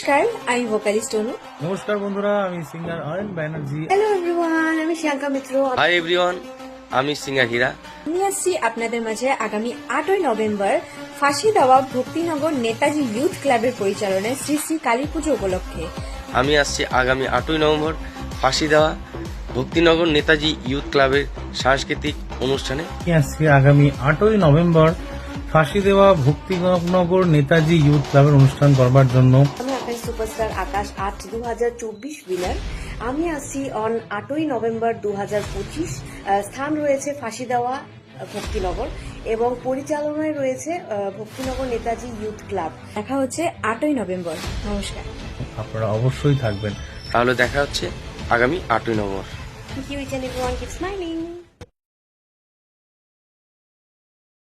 নমস্কার, আমি ভোকালিস্ট অনু। নমস্কার বন্ধুরা, আমি singer Ayan Banerjee. Hello everyone, আমি শ্রিয়াঙ্কা মিত্র। হাই এভরিওয়ান, আমি সিঙ্গার হীরা। আমি আসছি আপনাদের মাঝে আগামী 8ই নভেম্বর ফাঁসি দেওয়া ভক্তিনগর নেতাজি ইউথ ক্লাবের পরিচালনায় শ্রী শ্রী কালী পুজো উপলক্ষে। আমি আসছি আগামী 8ই নভেম্বর ফাঁসি দেওয়া ভক্তিনগর নেতাজি ইউথ ক্লাবের সাংস্কৃতিক অনুষ্ঠানে। আজকে আগামী 8ই নভেম্বর ফাঁসি দেওয়া ভক্তিনগর নেতাজি ইউথ ক্লাবের অনুষ্ঠান করবার জন্য আমি আকাশ সুপারস্টার আকাশ 8 2024 উইনার। আমি আসছি অন 8ই নভেম্বর 2025। স্থান রয়েছে ফাঁসি দেওয়া ভক্তিনগর এবং পরিচালনায় রয়েছে ভক্তিনগর নেতাজি ইউথ ক্লাব। দেখা হচ্ছে 8ই নভেম্বর। নমস্কার। আপনারা অবশ্যই থাকবেন। তাহলে দেখা হচ্ছে আগামী 8ই November. Thank you, each and everyone. Keep smiling.